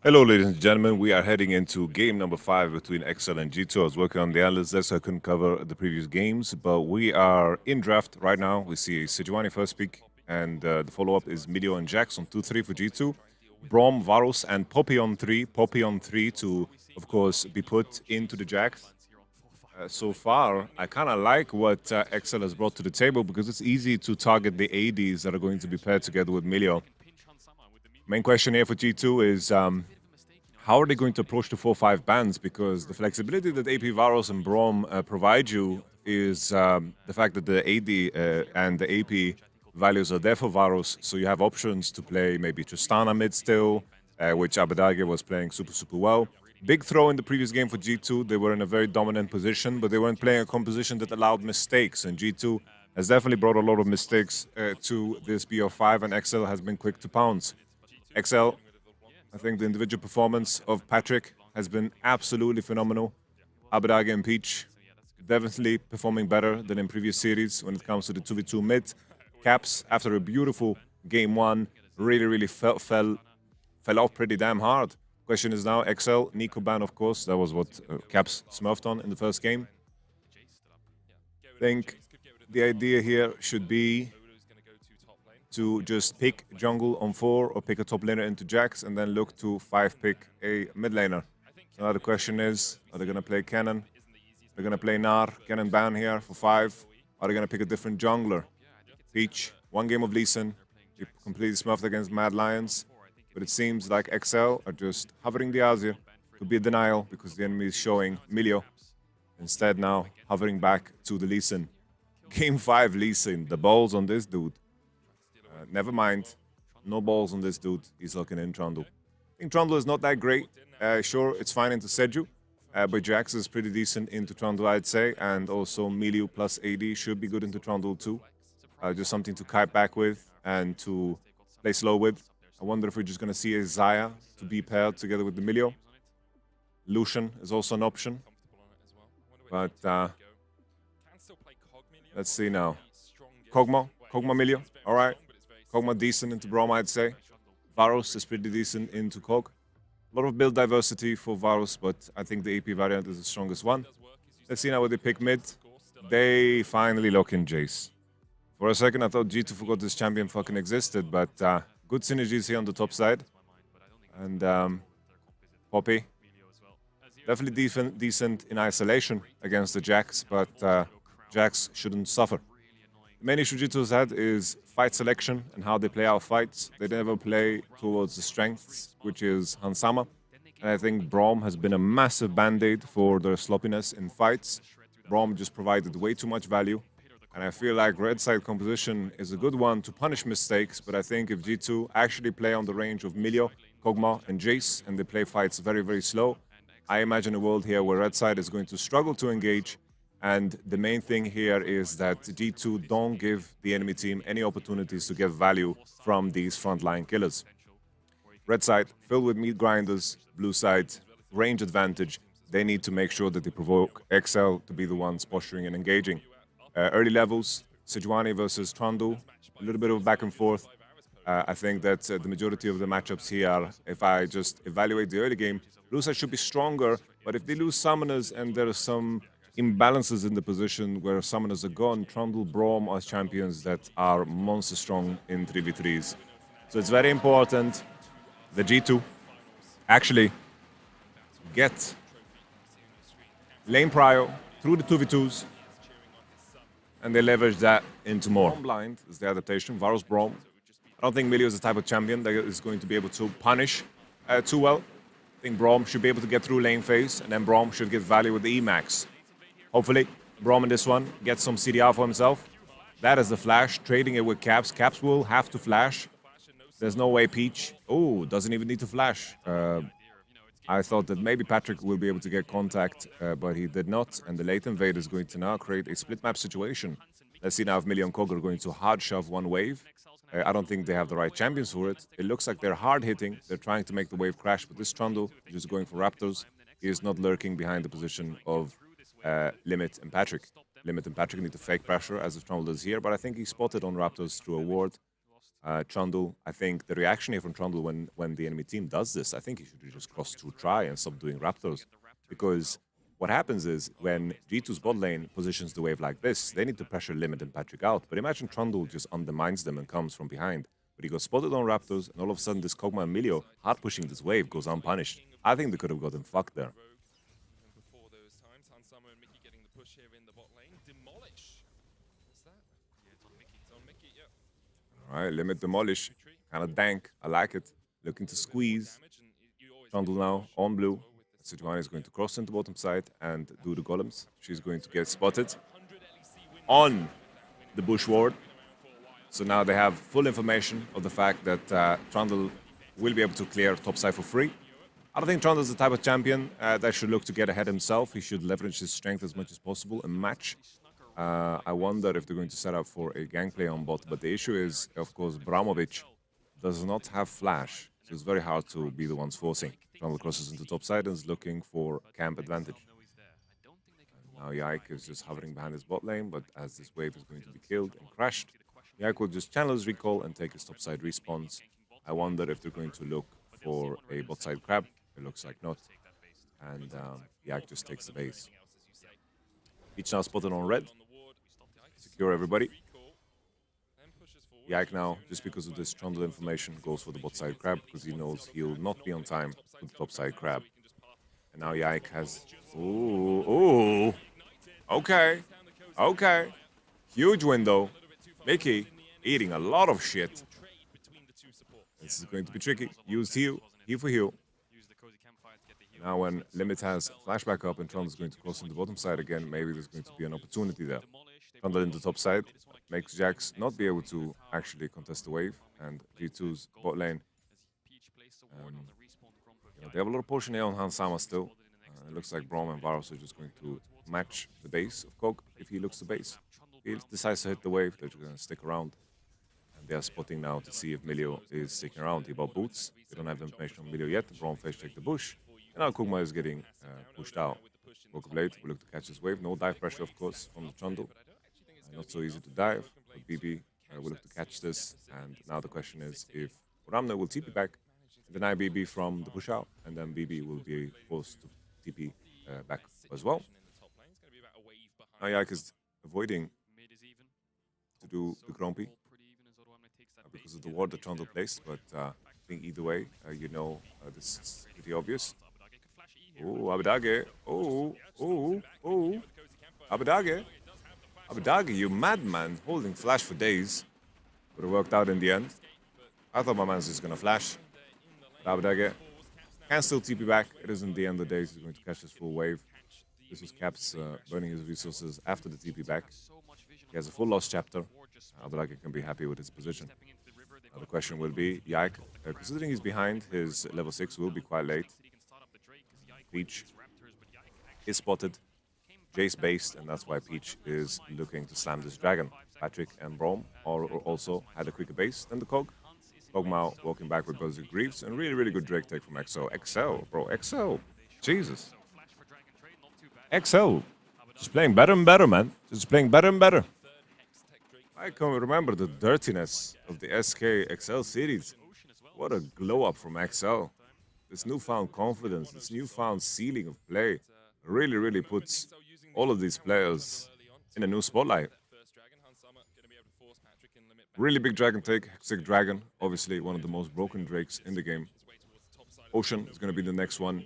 Hello, ladies and gentlemen. We are heading into game number 5 between XL and G2. I was working on the analysis there, so I couldn't cover the previous games, but we are in draft right now. We see Sejuani first pick, and the follow-up is Midio and Jax on 2-3 for G2. Brom, Varus, and Poppy on 3. Poppy on 3 to, of course, be put into the Jax. So far, I kind of like what XL has brought to the table because it's easy to target the ADs that are going to be paired together with Milio. Main question here for G2 is how are they going to approach the 4-5 bans? Because the flexibility that AP Varus and Brom provide you is the fact that the AD and the AP values are there for Varus, so you have options to play maybe Tristana mid still, which Abadage was playing super well. Big throw in the previous game for G2. They were in a very dominant position, but they weren't playing a composition that allowed mistakes, and G2 has definitely brought a lot of mistakes to this BO5, and XL has been quick to pounce. XL, I think the individual performance of Patrick has been absolutely phenomenal. Abadage and Peach definitely performing better than in previous series when it comes to the 2v2 mid. Caps, after a beautiful game 1, really fell off pretty damn hard. Question is now XL, Nico ban, of course. That was what Caps smurfed on in the first game. I think the idea here should be to just pick jungle on 4 or pick a top laner into Jax and then look to 5-pick a mid laner. So now the question is, are they going to play Cannon? They're going to play Nar, Cannon ban here for 5. Are they going to pick a different jungler? Peach, 1 game of Lee Sin. He completely smurfed against Mad Lions. But it seems like XL are just hovering the Azir. Could be a denial because the enemy is showing Milio. Instead now, hovering back to the Lee Sin. Game 5 Lee Sin, the balls on this dude. Never mind. No balls on this dude. He's looking in Trundle. I think Trundle is not that great. Sure, it's fine into Seju. But Jax is pretty decent into Trundle, I'd say. And also Milieu plus AD should be good into Trundle too. Just something to kite back with and to play slow with. I wonder if we're just going to see a Xayah to be paired together with the Milio. Lucian is also an option. But let's see now. Kog'Maw Milio. All right. Kog'Maw decent into Brom, I'd say. Varus is pretty decent into Kog. A lot of build diversity for Varus, but I think the AP variant is the strongest one. Let's see now what they pick mid. They finally lock in Jace. For a second, I thought G2 forgot this champion fucking existed, but good synergies here on the top side. And Poppy. Definitely decent in isolation against the Jax, but Jax shouldn't suffer. The main issue G2 has had is fight selection and how they play out fights. They never play towards the strengths, which is Hansama. And I think Brom has been a massive band-aid for their sloppiness in fights. Brom just provided way too much value. And I feel like red side composition is a good one to punish mistakes, but I think if G2 actually play on the range of Milio, Kog'Maw, and Jace, and they play fights very slow, I imagine a world here where red side is going to struggle to engage. And the main thing here is that G2 don't give the enemy team any opportunities to get value from these frontline killers. Red side, filled with meat grinders. Blue side, range advantage. They need to make sure that they provoke XL to be the ones posturing and engaging. Early levels, Sejuani versus Trundle, a little bit of back and forth. I think that the majority of the matchups here, if I just evaluate the early game, blue side should be stronger, but if they lose summoners and there are some imbalances in the position where summoners are gone, Trundle, Brom are champions that are monster strong in 3v3s. So it's very important that G2 actually get lane prio through the 2v2s and they leverage that into more. Blind is the adaptation, Varus Brom. I don't think Milio is the type of champion that is going to be able to punish too well. I think Brom should be able to get through lane phase and then Brom should get value with the Emax. Hopefully, Brom in this one gets some CDR for himself. That is the flash, trading it with Caps. Caps will have to flash. There's no way Peach. Oh, doesn't even need to flash. I thought that maybe Patrick will be able to get contact, but he did not. And the late invade is going to now create a split map situation. Let's see now if Millie and Kog are going to hard shove one wave. I don't think they have the right champions for it. It looks like they're hard hitting. They're trying to make the wave crash, but this Trundle is just going for Raptors. He is not lurking behind the position of Limit and Patrick. Limit and Patrick need to fake pressure as the Trundle does here, but I think he spotted on Raptors through a ward. Trundle, I think the reaction here from Trundle when the enemy team does this, I think he should just cross to try and stop doing Raptors. Because what happens is when G2's bot lane positions the wave like this, they need to pressure Limit and Patrick out. But imagine Trundle just undermines them and comes from behind. But he got spotted on Raptors, and all of a sudden this Kog'Maw and Milio hard pushing this wave goes unpunished. I think they could have gotten fucked there. Before those times, Hansama and Mickey getting the push here in the bot lane. Demolish. What's that? Yeah, it's on Mickey. It's on Mickey, yeah. All right, Limit Demolish. Kind of dank. I like it. Looking to squeeze. Trundle now on blue. Sejuani is going to cross into bottom side and do the golems. She's going to get spotted on the bush ward. So now they have full information of the fact that Trundle will be able to clear top side for free. I don't think Trundle's the type of champion that should look to get ahead himself. He should leverage his strength as much as possible and match. I wonder if they're going to set up for a gangplay on bot. But the issue is, of course, Bramovic does not have flash. So it's very hard to be the ones forcing. Trundle crosses into top side and is looking for camp advantage. And now Yike is just hovering behind his bot lane, but as this wave is going to be killed and crashed, Yike will just channel his recall and take his top side respawns. I wonder if they're going to look for a bot side crab. It looks like not. And Yike just takes the base. Peach now spotted on red. Secure everybody. Yike now, just because of this Trundle information, goes for the bot side crab because he knows he'll not be on time with the top side crab. And now Yike has... Ooh. Okay. Okay. Huge window. Mickey eating a lot of shit. This is going to be tricky. Used heal. Heal for heal. Now when Limit has flashback up and Trundle's going to cross on the bottom side again, maybe there's going to be an opportunity there. Trundle in the top side makes Jax not be able to actually contest the wave, and G2's bot lane. They have a lot of potion here on Hansama still. It looks like Braum and Varos are just going to match the base of Kog if he looks to base. If he decides to hit the wave, they're just going to stick around. And they are spotting now to see if Milio is sticking around. He bought boots. They don't have information on Milio yet. Braum face check the bush. And now Kog'Maw is getting pushed out. Blade will look to catch this wave. No dive pressure, of course, from the Trundle. Not so easy to dive, but BB will look to catch this. And now the question is if Ramna will TP back, deny BB from the push out, and then BB will be forced to TP back as well. Now Yike is avoiding to do the Grumpy because of the ward that Trundle placed, but I think either way, you know, this is pretty obvious. Oh, Abadage. Oh. Abadage. Abadage, you madman, holding flash for days. But it worked out in the end. I thought my man's just gonna flash. But Abadage can still TP back. It isn't the end of the day, he's going to catch this full wave. This was Caps burning his resources after the TP back. He has a full lost chapter. Abadage can be happy with his position. The question will be, Yike, considering he's behind, his level 6 will be quite late. Peach is spotted. Jace based, and that's why Peach is looking to slam this dragon. Patrick and Braum also had a quicker base than the Kog. Kog'Maw walking back with Buzzer Greaves, and really good Drake take from XL. XL, bro, XL. Jesus. XL. Just playing better and better, man. Just playing better and better. I can remember the dirtiness of the SK XL series. What a glow up from XL. This newfound confidence, this newfound ceiling of play really puts all of these players in a new spotlight. Really big dragon take, Hextech Dragon, obviously one of the most broken drakes in the game. Ocean is going to be the next one.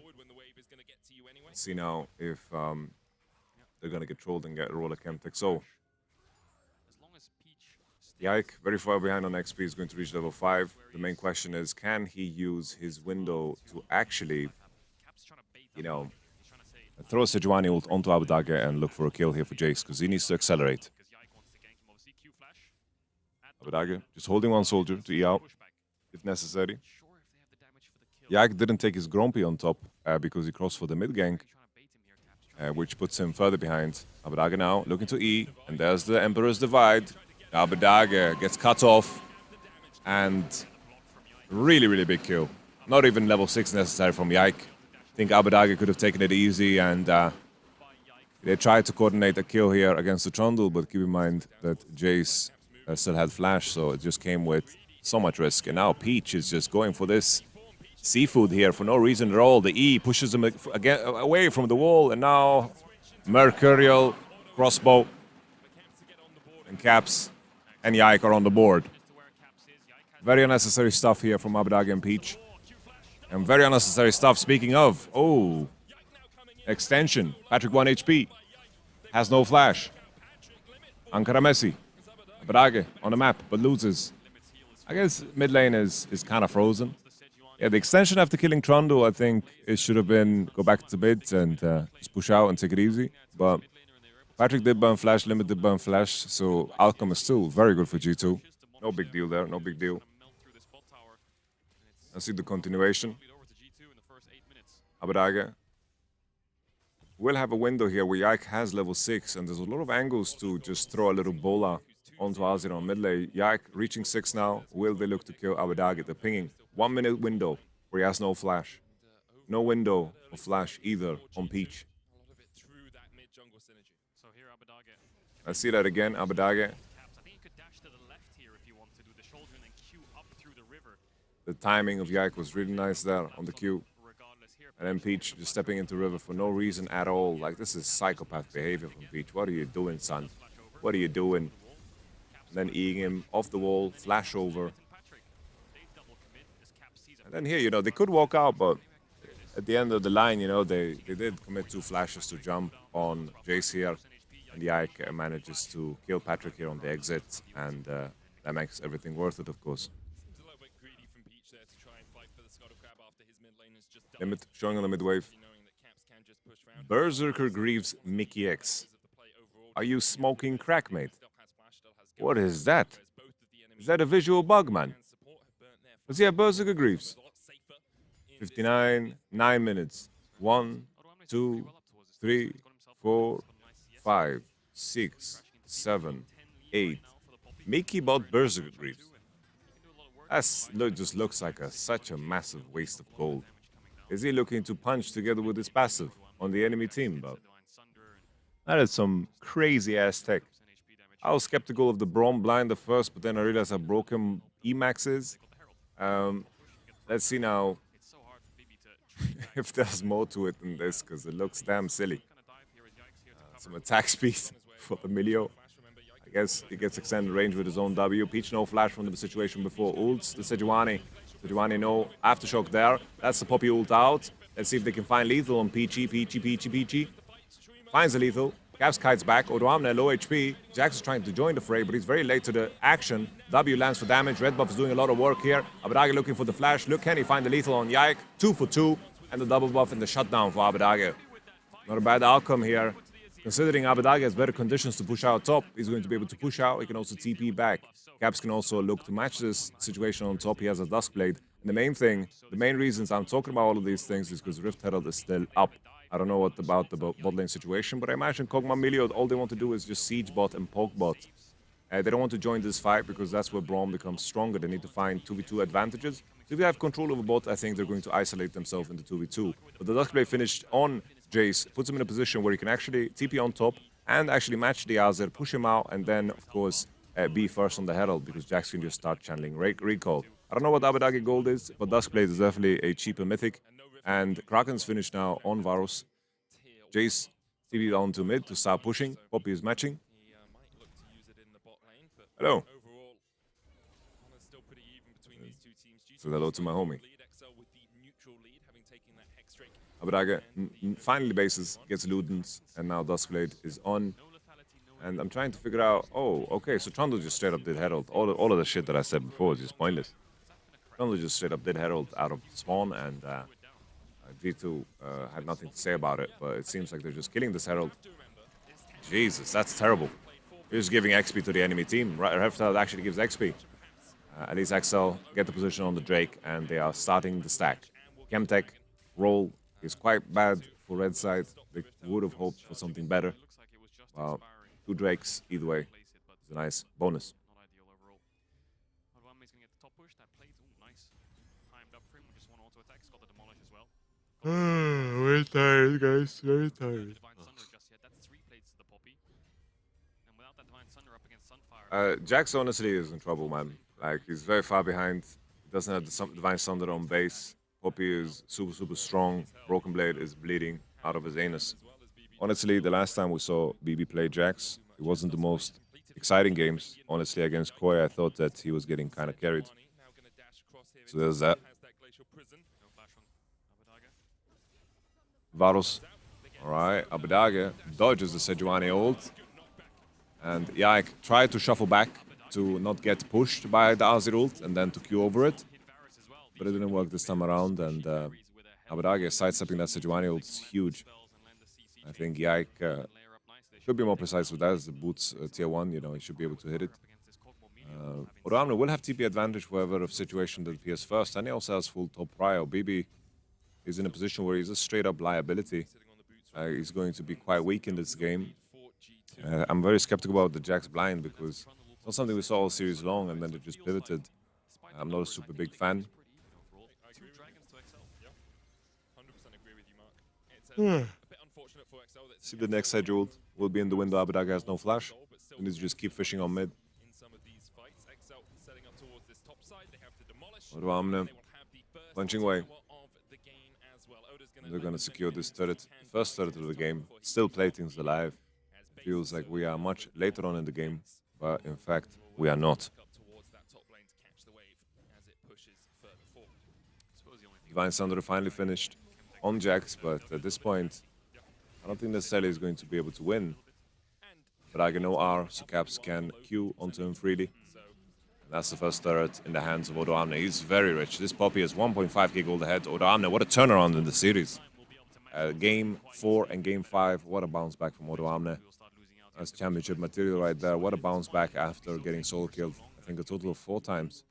Let's see now if they're going to get trolled and get a roller Chemtech. So, Yike, very far behind on XP, is going to reach level 5. The main question is, can he use his window to actually, you know, throw a Sejuani ult onto Abadage and look for a kill here for Jace, because he needs to accelerate. Abadage just holding one soldier to E out, if necessary. Yike didn't take his Grumpy on top because he crossed for the mid gank, which puts him further behind. Abadage now looking to E, and there's the Emperor's Divide. Abadage gets cut off, and really big kill. Not even level 6 necessary from Yike. I think Abadage could have taken it easy, and they tried to coordinate a kill here against the Trundle, but keep in mind that Jace still had flash, so it just came with So much risk. And now Peach is just going for this seafood here for no reason at all. The E pushes him again away from the wall, and now Mercurial, crossbow, and Caps and Yike are on the board. Very unnecessary stuff here from Abadage and Peach. And very unnecessary stuff, speaking of. Oh, extension. Patrick 1 HP. Has no flash. Ankara Messi. Abadage on the map, but loses. I guess mid lane is kind of frozen. Yeah, the extension after killing Trundle, I think it should have been go back to mid and just push out and take it easy. But Patrick did burn flash, Limit did burn flash, so outcome is still very good for G2. No big deal there, no big deal. I see the continuation. Abadage will have a window here where Yike has level 6, and there's a lot of angles to just throw a little bola onto Azir on mid lane. Yike reaching 6 now. Will they look to kill Abadage? They're pinging. 1 minute window where he has no flash. No window of flash either on Peach. I see that again, Abadage. The timing of Yike was really nice there on the Q. And then Peach just stepping into river for no reason at all. Like, this is psychopath behavior from Peach. What are you doing, son? What are you doing? Then eating him off the wall, flash over. And then here, you know, they could walk out, but at the end of the line, you know, they did commit 2 flashes to jump on Jace here. And Yike manages to kill Patrick here on the exit. And that makes everything worth it, of course. Limit showing on the mid wave. Berserker Greaves Mickey X. Are you smoking crack, mate? What is that? Is that a visual bug, man? Does he have Berserker Greaves? 59, 9 minutes. 1, 2, 3, 4, 5, 6, 7, 8. Mickey bought Berserker Greaves. That just looks like such a massive waste of gold. Is he looking to punch together with his passive on the enemy team, bro? That is some crazy-ass tech. I was skeptical of the Braum blind at first, but then I realized how broken Emax is. Let's see now if there's more to it than this, because it looks damn silly. Some attack speed for the Milio. I guess he gets extended range with his own W. Peach no flash from the situation before ults. The Sejuani. Sejuani no aftershock there. That's the Poppy ult out. Let's see if they can find lethal on Peachy. Peachy. Finds the lethal. Caps kites back. Odoamne low HP. Jax is trying to join the fray, but he's very late to the action. W lands for damage. Red buff is doing a lot of work here. Abadage looking for the flash. Look, can he find the lethal on Yike? 2 for 2. And the double buff and the shutdown for Abadage. Not a bad outcome here. Considering Abadage has better conditions to push out top, he's going to be able to push out. He can also TP back. Caps can also look to match this situation on top. He has a Duskblade. And the main reasons I'm talking about all of these things is because Rift Herald is still up. I don't know what about the bot lane situation, but I imagine Kog'Maw Milio, all they want to do is just siege bot and poke bot. They don't want to join this fight because that's where Braum becomes stronger. They need to find 2v2 advantages. So if they have control over bot, I think they're going to isolate themselves into 2v2. But the Duskblade finished on Jace, puts him in a position where he can actually TP on top and actually match the Azir, push him out, and then, of course, be first on the Herald because Jax can just start channeling recall. I don't know what Abadage gold is, but Duskblade is definitely a cheaper mythic. And Kraken's finished now on Varus. Jace TP'd on to mid to start pushing. Poppy is matching. Hello. So hello to my homie. Abadage finally bases, gets Ludens, and now Duskblade is on. And I'm trying to figure out, oh, okay, so Trundle just straight up did Herald. All of the shit that I said before is just pointless. Trundle just straight up did Herald out of spawn, and G2 had nothing to say about it, but it seems like they're just killing this Herald. Jesus, that's terrible. You're just giving XP to the enemy team. Rift Herald actually gives XP. At least Axel get the position on the Drake, and they are starting the stack. Chemtech roll is quite bad for red side. They would have hoped for something better. Well, 2 Drakes either way is a nice bonus. Very tired, guys. Very tired. Jax honestly is in trouble, man. Like, he's very far behind. He doesn't have the Divine Thunder on base. Poppy is super, super strong. Broken Blade is bleeding out of his anus. Honestly, the last time we saw BB play Jax, it wasn't the most exciting games. Honestly, against Koi, I thought that he was getting kind of carried. So there's that. Varus. Alright, Abadage dodges the Sejuani ult. And Yike tried to shuffle back to not get pushed by the Azir ult and then to Q over it. But it didn't work this time around, and Abadage sidestepping that Sejuani ult is huge. I think Yike should be more precise with that as the boots tier 1, you know, he should be able to hit it. Odoamne will have TP advantage wherever of situation that appears first, and he also has full top prio. BB is in a position where he's a straight up liability. He's going to be quite weak in this game. I'm very skeptical about the Jax blind because it's not something we saw all series long and then it just pivoted. I'm not a super big fan. See the next scheduled will be in the window. Abadaga has no flash. He needs to just keep fishing on mid. Odoamne punching away. They're gonna secure this turret. First turret of the game. Still plating's alive. Feels like we are much later on in the game, but in fact we are not. Divine Thunder finally finished on Jax, but at this point I don't think necessarily he's going to be able to win. But I get no R, so Caps can Q onto him freely. And that's the first turret in the hands of Odoamne. He's very rich. This Poppy is 1.5k gold ahead. Odoamne, what a turnaround in the series. Game 4 and Game 5, what a bounce back from Odoamne. That's championship material right there. What a bounce back after getting solo killed. I think a total of 4 times.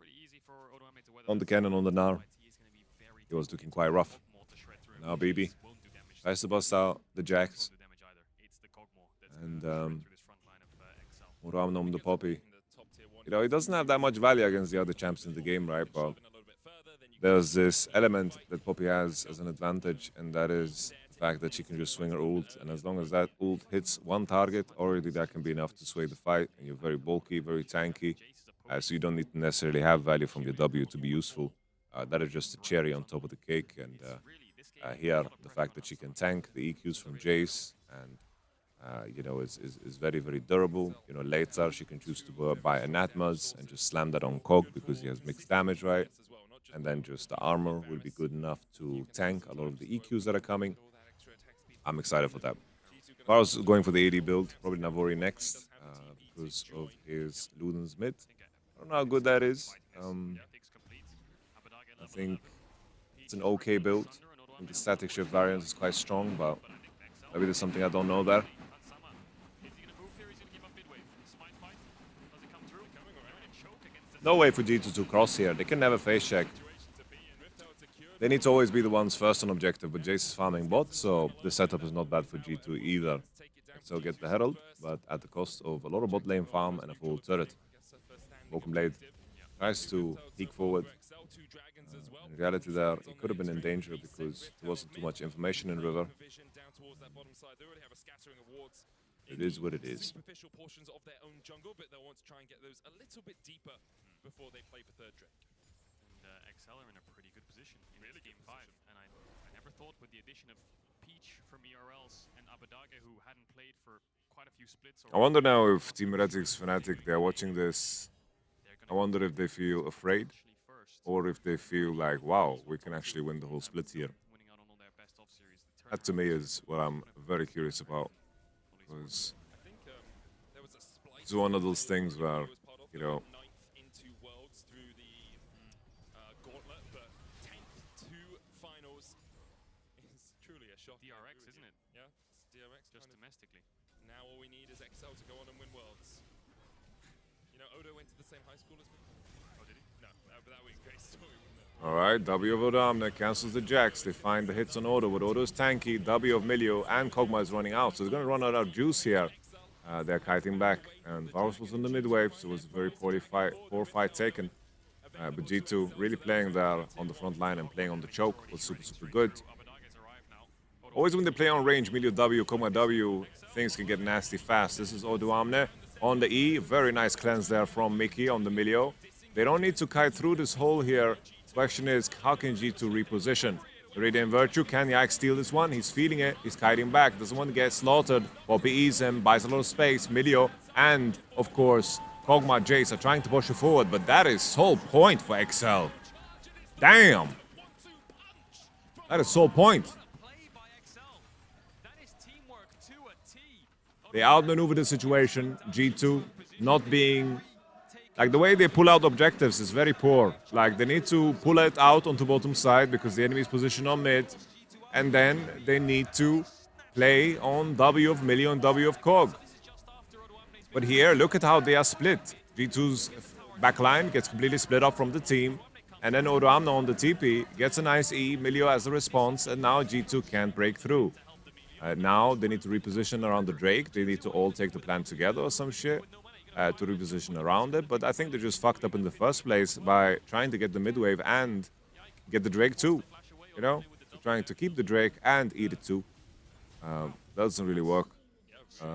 On the cannon, on the Gnar. He was looking quite rough. Now BB tries to bust out the Jax. And Odoamne on the Poppy. You know, he doesn't have that much value against the other champs in the game, right? But there's this element that Poppy has as an advantage, and that is the fact that she can just swing her ult. And as long as that ult hits one target, already that can be enough to sway the fight. And you're very bulky, very tanky, so you don't need to necessarily have value from your W to be useful. That is just a cherry on top of the cake. And here, the fact that she can tank the EQs from Jace and you know, is very, very durable. You know, later she can choose to buy a Natmas and just slam that on Cog because he has mixed damage, right? And then just the armor will be good enough to tank a lot of the EQs that are coming. I'm excited for that. Varus going for the AD build, probably Navori next because of his Luden's mid. I don't know how good that is. I think it's an okay build. I think the static shift variance is quite strong, but maybe there's something I don't know there. No way for G2 to cross here. They can never face check. They need to always be the ones first on objective, but Jace is farming bot, so the setup is not bad for G2 either. So get the Herald, but at the cost of a lot of bot lane farm and a full turret. Broken Blade tries to peek forward. In reality there, he could have been in danger because there wasn't too much information in River. It is what it is. Superficial portions of their own jungle, but they'll want to try and get those a little bit deeper before they play for third Drake. And XL are in a pretty good position in really game 5. And I never thought with the addition of Peach from ERLs and Abadage, who hadn't played for quite a few splits. I wonder now if Team Heretics Fnatic, they're watching this. I wonder if they feel afraid or if they feel like, wow, we can actually win the whole split here. That to me is what I'm very curious about. Because it's one of those things where, you know, DRX, isn't it? Yeah, it's DRX. Just domestically. Now all we need is XL to go on and win Worlds. You know, Odo went to the same high school as me. Oh, did he? No, but that would be a great story, wouldn't it? Alright, W of Odoamne cancels the Jax. They find the hits on Odo, but Odo is tanky. W of Milio and Kog'Maw is running out, so they're going to run out of juice here. They're kiting back, and Varus was on the mid wave, so it was a very poor fight taken. But G2 really playing there on the front line and playing on the choke was super, super good. Always when they play on range, Milio W, Kog'Maw W, things can get nasty fast. This is Odoamne on the E. Very nice cleanse there from Mickey on the Milio. They don't need to kite through this hole here. Question is, how can G2 reposition? Radiant Virtue, can Yike steal this one? He's feeling it, he's kiting back, doesn't want to get slaughtered. Poppy eats him, buys a lot of space. Milio and, of course, Kog'Maw, Jace are trying to push it forward, but that is sole point for XL. Damn! That is sole point. They outmaneuver the situation. G2 not being... Like, the way they pull out objectives is very poor. Like, they need to pull it out onto bottom side because the enemy is positioned on mid. And then they need to play on W of Milio and W of Kog. But here, look at how they are split. G2's backline gets completely split up from the team. And then Odoamne on the TP gets a nice E, Milio as a response, and now G2 can't break through. Now they need to reposition around the Drake. They need to all take the plan together or some shit. To reposition around it, but I think they just fucked up in the first place by trying to get the mid wave and get the Drake too. You know, trying to keep the Drake and eat it too. Doesn't really work.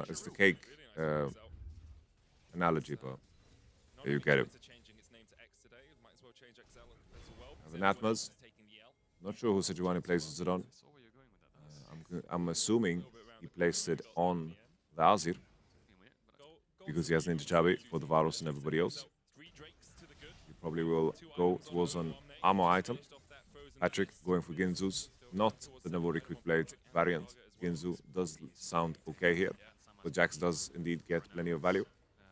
It's the cake analogy, but there you get it. The Atmas. Not sure who Sejuani places it on. I'm assuming he placed it on the Azir, because he has Ninja Chabi for the Varus and everybody else. He probably will go towards an armor item. Patrick going for Ginzu's, not the Navori Quick Blade variant. Ginzu does sound okay here, but Jax does indeed get plenty of value.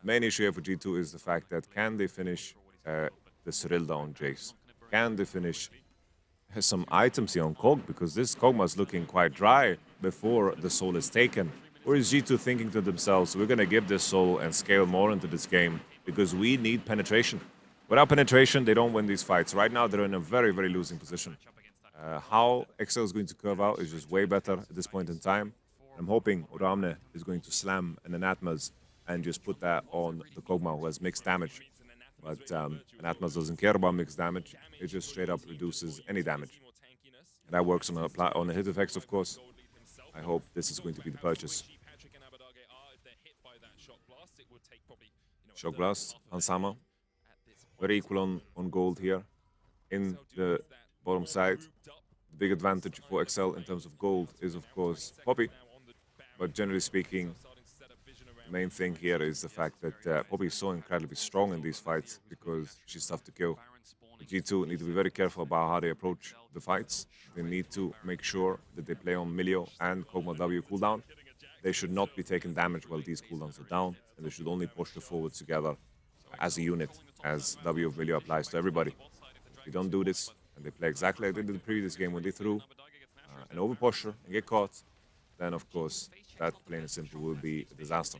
Main issue here for G2 is the fact that can they finish the Cyrilda on Jace? Can they finish some items here on Kog? Because this Kog'Maw is looking quite dry before the soul is taken. Or is G2 thinking to themselves, we're going to give this soul and scale more into this game because we need penetration. Without penetration, they don't win these fights. Right now, they're in a very, very losing position. How XL is going to curve out is just way better at this point in time. I'm hoping Odoamne is going to slam an Anatmas and just put that on the Kog'Maw who has mixed damage. But Anatmas doesn't care about mixed damage. It just straight up reduces any damage. And that works on the hit effects, of course. I hope this is going to be the purchase. Shock Blast, Ansama. Very equal on gold here. In the bottom side, the big advantage for XL in terms of gold is, of course, Poppy. But generally speaking, the main thing here is the fact that Poppy is so incredibly strong in these fights because she's tough to kill. The G2 need to be very careful about how they approach the fights. They need to make sure that they play on Milio and Kog'Maw W cooldown. They should not be taking damage while these cooldowns are down, and they should only push the forwards together as a unit, as W of Milio applies to everybody. If they don't do this, and they play exactly like they did in the previous game when they threw an overpusher and get caught, then of course that plain and simple will be a disaster.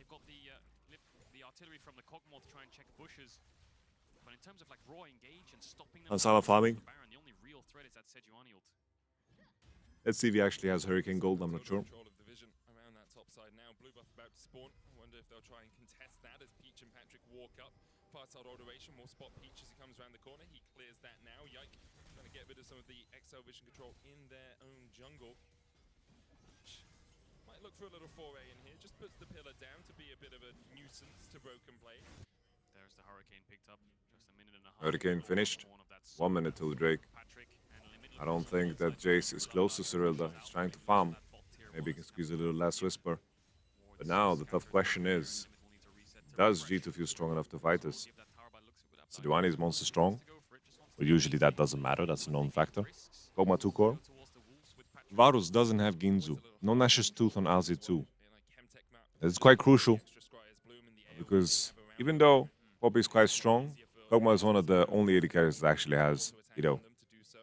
Ansama farming. Let's see if he actually has Hurricane Gold, I'm not sure. Try and contest that as Peach and Patrick walk up. Fartile Adoration will spot Peach as he comes around the corner. He clears that now. Yike trying to get rid of some of the XL vision control in their own jungle. Might look for a little foray in here. Just puts the pillar down to be a bit of a nuisance to Broken Blade. There's the Hurricane picked up. Just a minute and a half. Hurricane finished. 1 minute till Drake. I don't think that Jace is close to Cyrilda. He's trying to farm. Maybe he can squeeze a little last Whisper. But now the tough question is, does G2 feel strong enough to fight this? Sejuani is monster strong, but usually that doesn't matter, that's a non-factor. Kog'Maw 2 core. Varus doesn't have Ginzu. No Nash's Tooth on Azir 2. It's quite crucial, because even though Poppy is quite strong, Kog'Maw is one of the only AD carries that actually has, you know,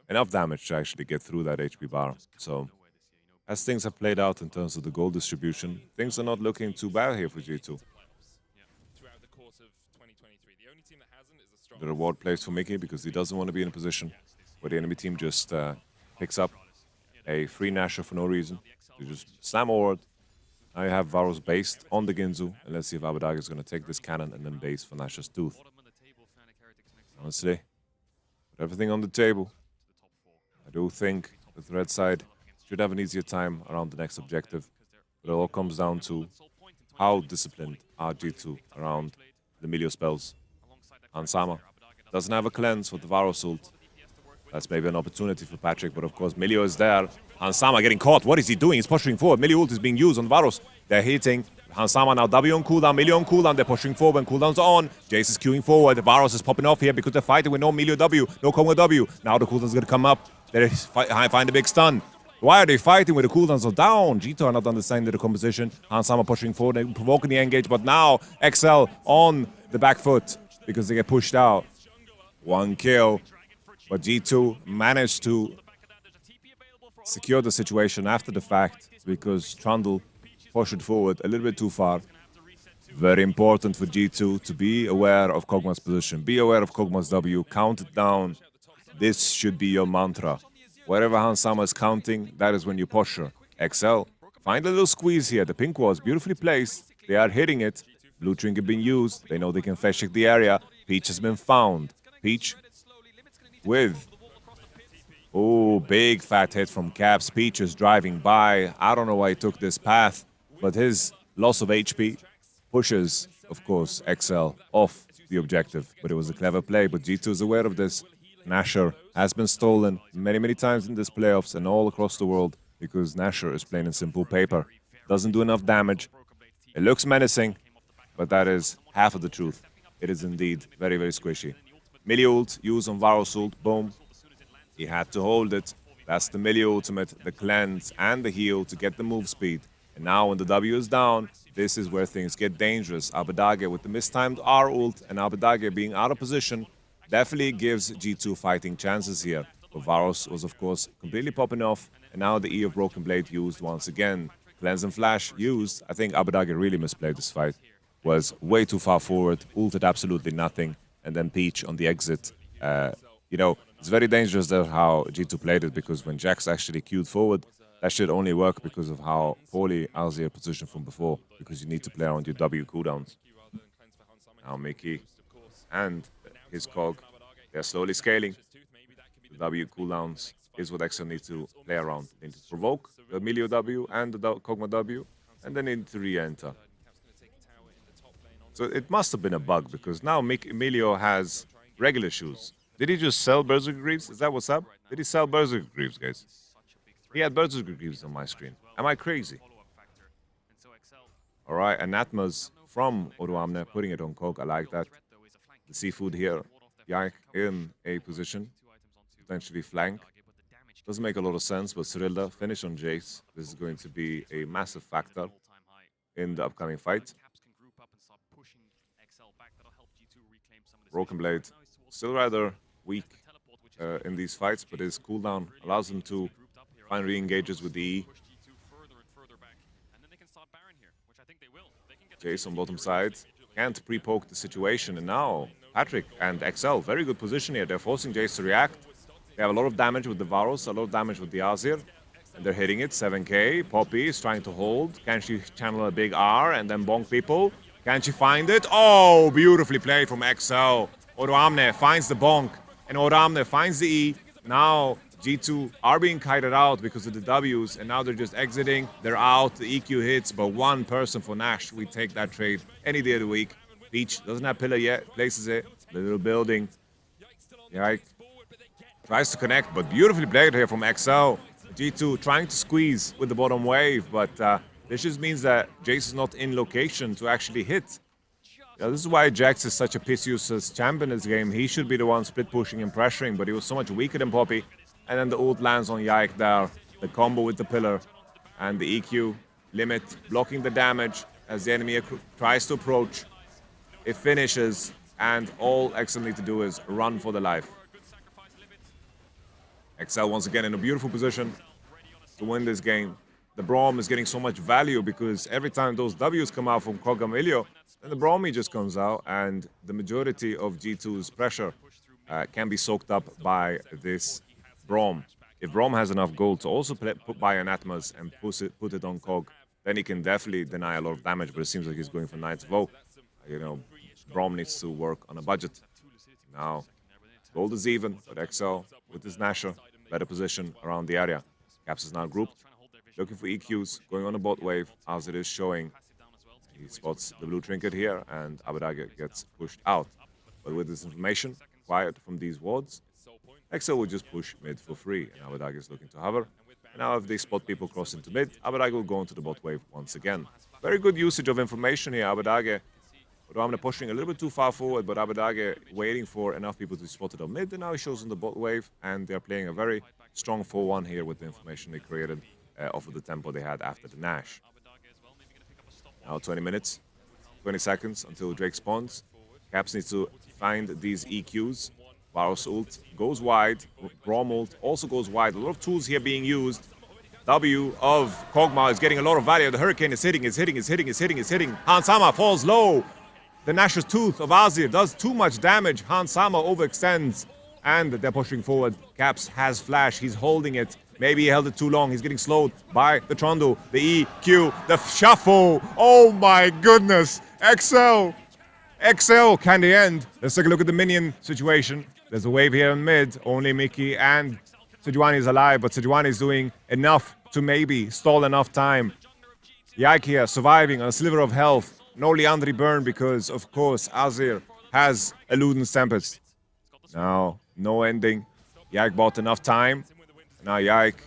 enough damage to actually get through that HP bar. So, as things have played out in terms of the gold distribution, things are not looking too bad here for G2. The reward plays for Mickey because he doesn't want to be in a position where the enemy team just picks up a free Nasher for no reason. You just slam forward. Now you have Varus based on the Ginzu, and let's see if Abadag is going to take this cannon and then base for Nash's Tooth. Honestly, with everything on the table, I do think the red side should have an easier time around the next objective. But it all comes down to how disciplined are G2 around the Milio spells. Ansama Doesn't have a cleanse with the Varus ult. That's maybe an opportunity for Patrick, but of course Milio is there. Hansama getting caught. What is he doing? He's pushing forward. Milio ult is being used on Varus. They're hitting. Hansama now W on cooldown, Milio on cooldown. They're pushing forward when cooldown's on. Jace is queuing forward. Varus is popping off here because they're fighting with no Milio W, no Kongo W. Now the cooldown's gonna come up. They find a big stun. Why are they fighting with the cooldowns are down? G2 are not understanding the composition. Hansama pushing forward, they're provoking the engage, but now XL on the back foot because they get pushed out. 1 kill, but G2 managed to secure the situation after the fact because Trundle pushed it forward a little bit too far. Very important for G2 to be aware of Kog'Maw's position. Be aware of Kog'Maw's W. Count it down. This should be your mantra. Wherever Hansama is counting, that is when you push her. XL, find a little squeeze here. The pink was beautifully placed. They are hitting it. Blue trinket being used. They know they can flash check the area. Peach has been found. Peach with... Oh, big fat hit from Caps. Peach is driving by. I don't know why he took this path, but his loss of HP pushes, of course, XL off the objective. But it was a clever play, but G2 is aware of this. Nashor has been stolen many, many times in this playoffs and all across the world because Nashor is playing in simple paper. Doesn't do enough damage. It looks menacing, but that is half of the truth. It is indeed very, very squishy. Milio ult, use on Varus ult, boom. He had to hold it. That's the Milio ultimate, the cleanse and the heal to get the move speed. And now when the W is down, this is where things get dangerous. Abadage with the mistimed R ult and Abadage being out of position definitely gives G2 fighting chances here. But Varus was, of course, completely popping off. And now the E of Broken Blade used once again. Cleanse and Flash used. I think Abadage really misplayed this fight. Was way too far forward, ulted absolutely nothing. And then Peach on the exit. You know, it's very dangerous there how G2 played it because when Jax actually queued forward, that should only work because of how poorly Alzir positioned from before. Because you need to play around your W cooldowns. Now Mickey and his Cog, they're slowly scaling. The W cooldowns is what XL needs to play around. They need to provoke the Milio W and the Kog'Maw W, and then they need to re-enter. So it must have been a bug because now Milio has regular shoes. Did he just sell Berserker Greaves? Is that what's up? Did he sell Berserker Greaves, guys? He had Berserker Greaves on my screen. Am I crazy? All right, Anatmas from Odoamne putting it on Kog. I like that. The seafood here, Yike in a position, potentially flank. Doesn't make a lot of sense, but Cyrilda finish on Jace. This is going to be a massive factor in the upcoming fight. Broken Blade, still rather weak in these fights, but his cooldown allows him to find re-engages with the E. Jace on bottom side. Can't pre-poke the situation, and now Patrick and XL, very good position here. They're forcing Jace to react. They have a lot of damage with the Varus, a lot of damage with the Azir, and they're hitting it. 7k. Poppy is trying to hold. Can she channel a big R and then bonk people? Can she find it? Oh, beautifully played from XL. Odoamne finds the bonk, and Odoamne finds the E. Now G2 are being kited out because of the Ws, and now they're just exiting. They're out. The EQ hits, but one person for Nash. We take that trade any day of the week. Peach doesn't have pillar yet. Places it. The little building. Yike. Tries to connect, but beautifully played here from XL. G2 trying to squeeze with the bottom wave, but this just means that Jace is not in location to actually hit. Yeah, this is why Jax is such a piss useless champion in this game. He should be the one split pushing and pressuring, but he was so much weaker than Poppy. And then the ult lands on Yike there. The combo with the pillar and the EQ limit, blocking the damage as the enemy tries to approach. It finishes, and all XL need to do is run for their life. XL once again in a beautiful position to win this game. The Braum is getting so much value because every time those Ws come out from Kog and Milio, then the Braumi just comes out, and the majority of G2's pressure can be soaked up by this Braum. If Braum has enough gold to also put by an Atmas and put it on Kog, then he can definitely deny a lot of damage, but it seems like he's going for Knight's Vow. You know, Braum needs to work on a budget. Now, gold is even, but XL with his Nashor, better position around the area. Caps is now grouped, looking for EQs, going on a bot wave, as it is showing. He spots the blue trinket here, and Abadage gets pushed out. But with this information, required from these wards, XL will just push mid for free, and Abadage is looking to hover. And now if they spot people cross into mid, Abadage will go into the bot wave once again. Very good usage of information here, Abadage. Odoamne pushing a little bit too far forward, but Abadage waiting for enough people to spot it on mid, and now he shows in the bot wave, and they're playing a very strong 4-1 here with the information they created off of the tempo they had after the Nash. Now 20 minutes, 20 seconds until Drake spawns. Caps needs to find these EQs. Varos ult goes wide, Braum ult also goes wide. A lot of tools here being used. W of Kog'Maw is getting a lot of value. The Hurricane is hitting. Hans Sama falls low. The Nash's Tooth of Azir does too much damage. Hans Sama overextends, and they're pushing forward. Caps has flash. He's holding it. Maybe he held it too long. He's getting slowed by the Trundle, the EQ, the Shuffle. Oh my goodness. XL can the end. Let's take a look at the minion situation. There's a wave here in mid. Only Mickey and Sejuani is alive, but Sejuani is doing enough to maybe stall enough time. Yike here surviving on a sliver of health. No Liandry burn because, of course, Azir has a Luden's Tempest. Now, no ending. Yike bought enough time. Now Yike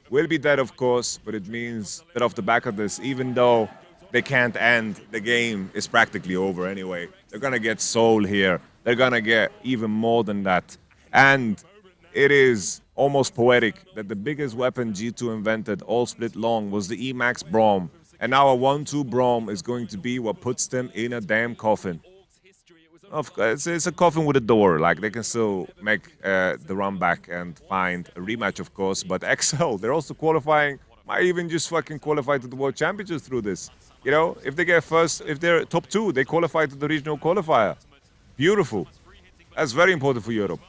will be dead, of course, but it means that off the back of this, even though they can't end, the game is practically over anyway. They're gonna get soul here. They're gonna get even more than that. And it is almost poetic that the biggest weapon G2 invented all split long was the Emax Braum. And now a 1-2 Braum is going to be what puts them in a damn coffin. Of course, it's a coffin with a door. Like, they can still make the run back and find a rematch, of course. But XL, they're also qualifying, might even just fucking qualify to the World Championships through this. You know, if they get first, if they're top 2, they qualify to the regional qualifier. Beautiful. That's very important for Europe.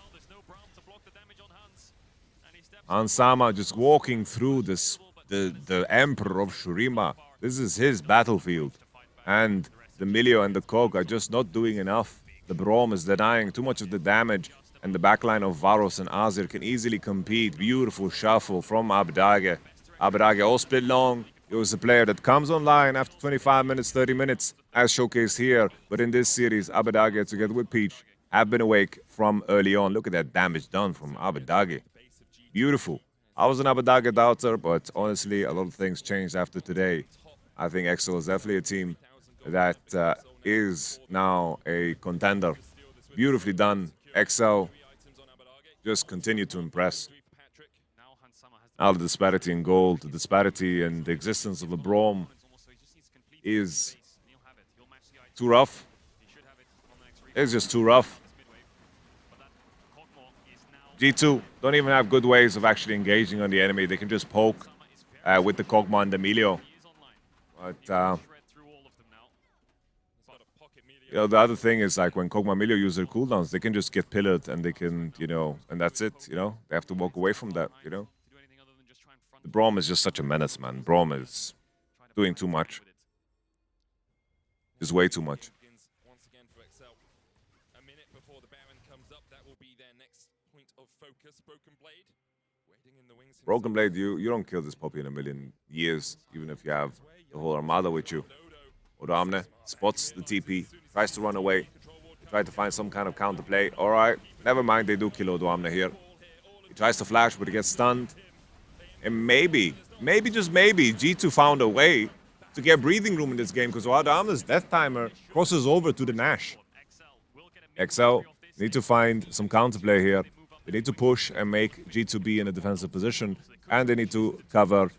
Hans Sama just walking through this, the Emperor of Shurima. This is his battlefield. And the Milio and the Kog are just not doing enough. The Braum is denying too much of the damage, and the backline of Varos and Azir can easily compete. Beautiful shuffle from Abadage. Abadage all split long. It was a player that comes online after 25 minutes, 30 minutes, as showcased here. But in this series, Abadage, together with Peach, have been awake from early on. Look at that damage done from Abadage. Beautiful. I was an Abadage doubter, but honestly, a lot of things changed after today. I think XL is definitely a team that is now a contender. Beautifully done. XL just continue to impress. Now the disparity in gold, the disparity in the existence of the Braum is too rough. It's just too rough. G2 don't even have good ways of actually engaging on the enemy. They can just poke with the Kog'Maw and the Emilio. But you know, the other thing is, like, when Kog'Maw and Emilio use their cooldowns, they can just get pillared and they can, you know, and that's it, you know. They have to walk away from that, you know. The Braum is just such a menace, man. Braum is doing too much. Just way too much. Once again for XL. A minute before the Baron comes up, that will be their next point of focus. Broken Blade, waiting in the wings. Broken Blade, you don't kill this puppy in a million years, even if you have the whole armada with you. Odoamne spots the TP, tries to run away, try to find some kind of counterplay. All right, never mind, they do kill Odoamne here. He tries to flash, but he gets stunned. And maybe, just maybe, G2 found a way to get breathing room in this game, because Odoamne's death timer crosses over to the Nash. XL need to find some counterplay here. They need to push and make G2 be in a defensive position, and they need to cover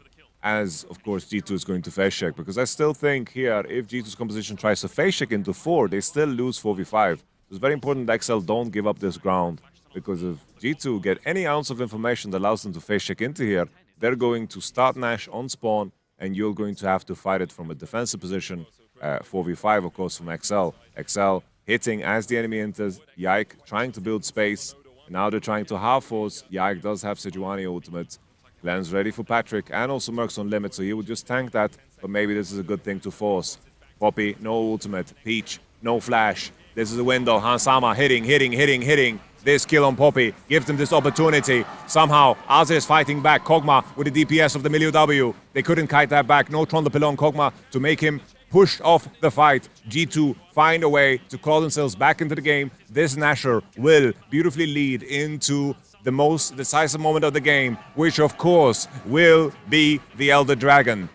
as, of course, G2 is going to face check, because I still think here, if G2's composition tries to face check into 4, they still lose 4v5. It's very important that XL don't give up this ground, because if G2 get any ounce of information that allows them to face check into here, they're going to start Nash on spawn, and you're going to have to fight it from a defensive position, 4v5, of course, from XL. XL hitting as the enemy enters, Yike trying to build space, and now they're trying to half force. Yike does have Sejuani ultimate. Glenn's ready for Patrick, and also Merc's on limit, so he would just tank that, but maybe this is a good thing to force. Poppy, no ultimate. Peach, no flash. This is a window. Hans Sama hitting. This kill on Poppy gives them this opportunity. Somehow, Azir is fighting back. Kog'Maw with the DPS of the Milio W. They couldn't kite that back. No Tron the Pilon Kog'Maw to make him pushed off the fight. G2 find a way to claw themselves back into the game. This Nasher will beautifully lead into the most decisive moment of the game, which of course will be the Elder Dragon.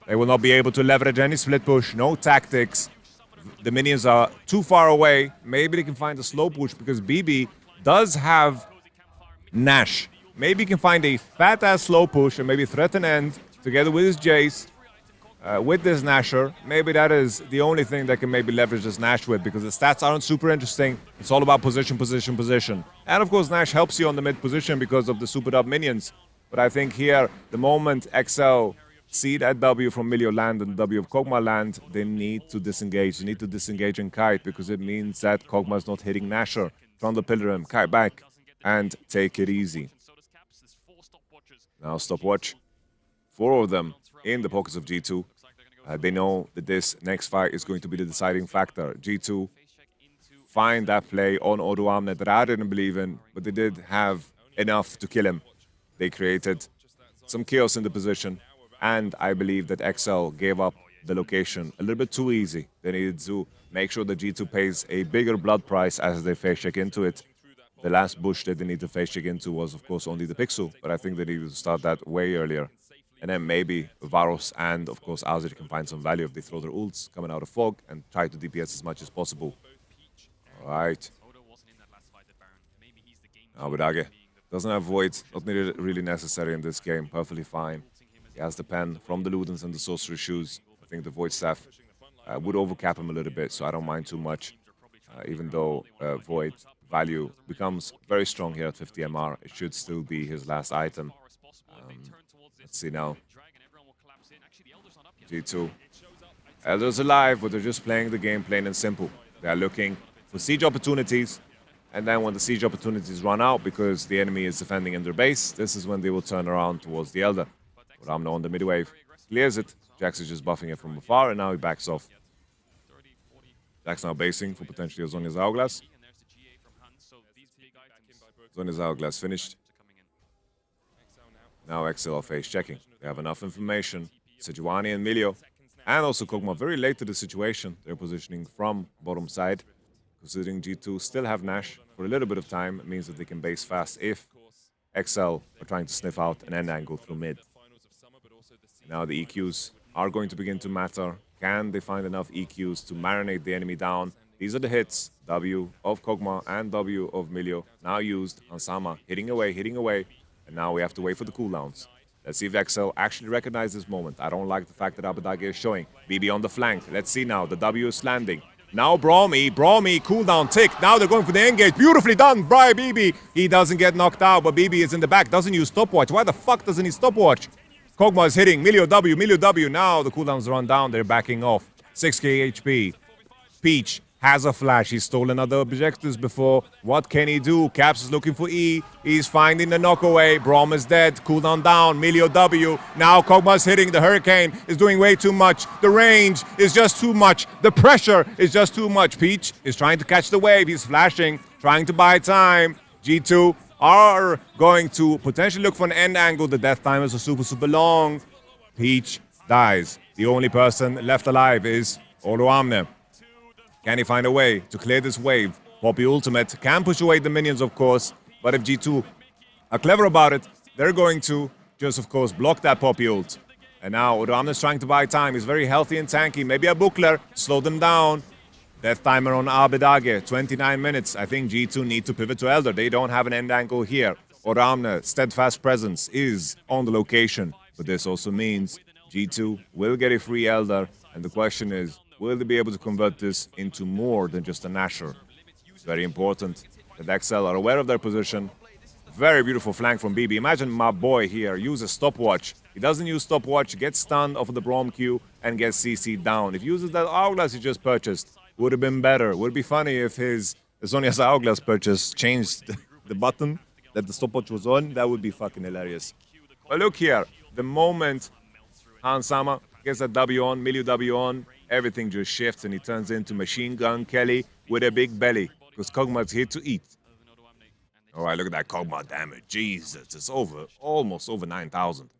They will not be able to leverage any split push, no tactics. The minions are too far away. Maybe they can find a slow push because BB does have Nash. Maybe he can find a fat-ass slow push and maybe threaten end together with his Jace. With this Nasher, maybe that is the only thing that can maybe leverage this Nash with, because the stats aren't super interesting. It's all about position, position, position. And of course, Nash helps you on the mid position because of the super dub minions. But I think here, the moment XL see that W from Milio land and W of Kog'Maw land, they need to disengage. They need to disengage in Kite because it means that Kog'Maw is not hitting Nasher. From the pillar him, Kite back, and take it easy. Now stopwatch. 4 of them in the pockets of G2. They know that this next fight is going to be the deciding factor. G2 find that play on Odo Amnet that I didn't believe in, but they did have enough to kill him. They created some chaos in the position, and I believe that XL gave up the location a little bit too easy. They needed to make sure that G2 pays a bigger blood price as they face check into it. The last bush that they need to face check into was, of course, only the Pixel, but I think they needed to start that way earlier. And then maybe Varos and, of course, Azir can find some value if they throw their ults coming out of fog and try to DPS as much as possible. Alright. Abadage doesn't have Void, not really necessary in this game, perfectly fine. He has the pen from the Ludens and the Sorcery Shoes. I think the Void Staff would overcap him a little bit, so I don't mind too much. Even though Void value becomes very strong here at 50 MR, it should still be his last item. Let's see now. G2. Elder's alive, but they're just playing the game plain and simple. They are looking for siege opportunities, and then when the siege opportunities run out because the enemy is defending in their base, this is when they will turn around towards the Elder. Ramno on the mid wave clears it. Jax is just buffing it from afar, and now he backs off. Jax now basing for potentially a Zhonya's Hourglass. Zhonya's Hourglass finished. Now XL are face checking. They have enough information. Sejuani and Milio, and also Kog'Maw very late to the situation. They're positioning from bottom side. Considering G2 still have Nash for a little bit of time, it means that they can base fast if XL are trying to sniff out an end angle through mid. Now the EQs are going to begin to matter. Can they find enough EQs to marinate the enemy down? These are the hits. W of Kog'Maw and W of Milio now used. Hansama hitting away. And now we have to wait for the cooldowns. Let's see if XL actually recognize this moment. I don't like the fact that Abadage is showing. BB on the flank. Let's see now. The W is landing. Now Bromy, cooldown tick. Now they're going for the engage. Beautifully done by BB. He doesn't get knocked out, but BB is in the back. Doesn't use stopwatch. Why the fuck doesn't he stopwatch? Kog'Maw is hitting. Milio W. Now the cooldowns run down. They're backing off. 6k HP. Peach has a flash. He's stolen other objectives before. What can he do? Caps is looking for E. He's finding the knockaway. Braum is dead. Cooldown down. Milio W. Now Kog'Maw is hitting. The Hurricane is doing way too much. The range is just too much. The pressure is just too much. Peach is trying to catch the wave. He's flashing, trying to buy time. G2 are going to potentially look for an end angle. The death time is super long. Peach dies. The only person left alive is Odo Amne. Can he find a way to clear this wave? Poppy ultimate can push away the minions, of course, but if G2 are clever about it, they're going to just, of course, block that Poppy ult. And now Odo Amne is trying to buy time. He's very healthy and tanky. Maybe a Buckler to slow them down. Death timer on Abedage, 29 minutes. I think G2 need to pivot to Elder. They don't have an end angle here. Odo Amne, steadfast presence, is on the location. But this also means G2 will get a free Elder. And the question is, will they be able to convert this into more than just a Nasher? It's very important that XL are aware of their position. Very beautiful flank from BB. Imagine my boy here use a stopwatch. He doesn't use stopwatch, gets stunned off of the Braum Q, and gets CC'd down. If he uses that Hourglass he just purchased, would have been better. Would be funny if his Zhonya's Hourglass purchase changed the button that the stopwatch was on. That would be fucking hilarious. But look here. The moment Hansama gets that W on, Milio W on, everything just shifts and he turns into Machine Gun Kelly with a big belly. Because Kog'Maw is here to eat. Alright, look at that Kog'Maw damage. Jesus, it's almost over 9,000.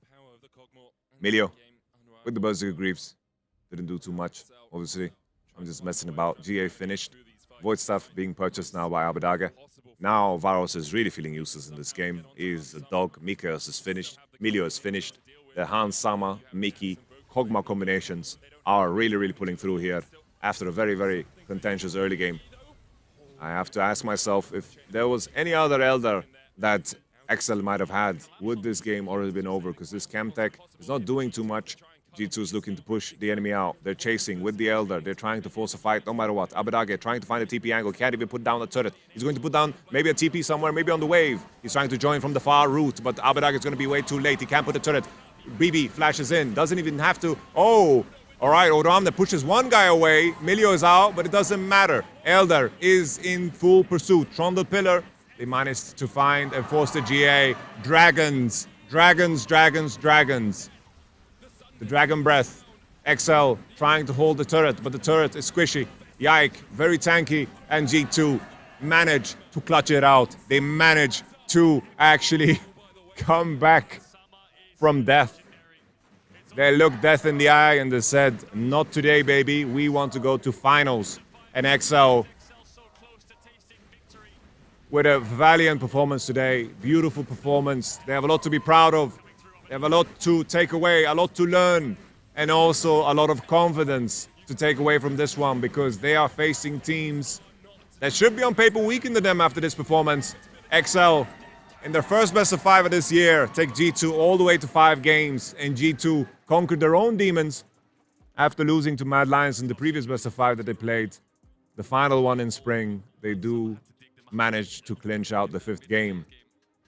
Milio with the Berserker Greaves. didn't do too much, obviously. I'm just messing about. GA finished. Void Staff being purchased now by Abadage. Now Varos is really feeling useless in this game. He's a dog. Mikos is finished. Milio is finished. The Hans Sama, Mickey, Kog'Maw combinations are really pulling through here after a very contentious early game. I have to ask myself if there was any other Elder that XL might have had, would this game already been over? Because this Chemtech is not doing too much. G2 is looking to push the enemy out. They're chasing with the Elder. They're trying to force a fight no matter what. Abadage trying to find a TP angle. Can't even put down a turret. He's going to put down maybe a TP somewhere, maybe on the wave. He's trying to join from the far route, but Abadage is going to be way too late. He can't put a turret. BB flashes in. Doesn't even have to. Oh! All right, Odam that pushes one guy away. Milio is out, but it doesn't matter. Elder is in full pursuit. Trundle Pillar, they managed to find and force the GA. Dragons. The Dragon Breath. XL trying to hold the turret, but the turret is squishy. Yike, very tanky, and G2 manage to clutch it out. They manage to actually come back from death. They looked death in the eye and they said, not today, baby. We want to go to finals. And XL with a valiant performance today. Beautiful performance. They have a lot to be proud of. They have a lot to take away, a lot to learn, and also a lot of confidence to take away from this one because they are facing teams that should be on paper weaker than them after this performance. XL, in their first best of 5 of this year, take G2 all the way to 5 games, and G2 conquered their own demons after losing to Mad Lions in the previous best of 5 that they played. The final one in spring, they do manage to clinch out the 5th game.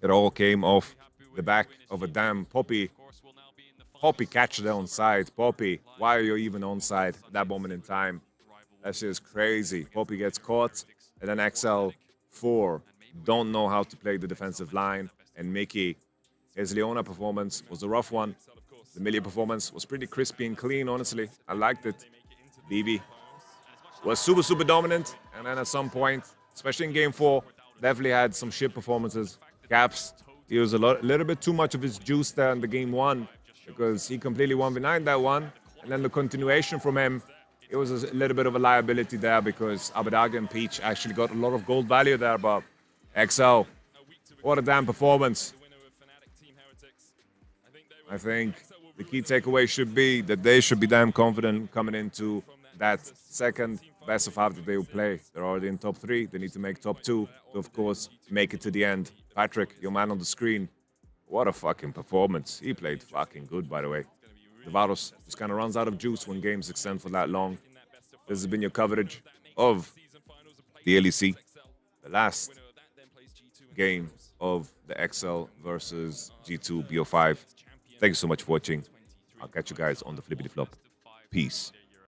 It all came off the back of a damn Poppy. Poppy catch the onside. Poppy, why are you even onside at that moment in time? That's just crazy. Poppy gets caught, and then XL4 don't know how to play the defensive line. And Mickey, his Leona performance was a rough one. The Millie performance was pretty crispy and clean, honestly. I liked it. BB was super dominant, and then at some point, especially in game 4, definitely had some shit performances. Caps, he was a little bit too much of his juice there in the game 1 because he completely 1v9'd that one. And then the continuation from him, it was a little bit of a liability there because Abadage and Peach actually got a lot of gold value there, but XL, what a damn performance. I think the key takeaway should be that they should be damn confident coming into that second best of 5 that they will play. They're already in top 3. They need to make top 2 to, of course, make it to the end. Patrick, your man on the screen, what a fucking performance. He played fucking good, by the way. The Varos just kind of runs out of juice when games extend for that long. This has been your coverage of the LEC, the last game of the XL versus G2 BO5. Thank you so much for watching. I'll catch you guys on the flippity flop. Peace.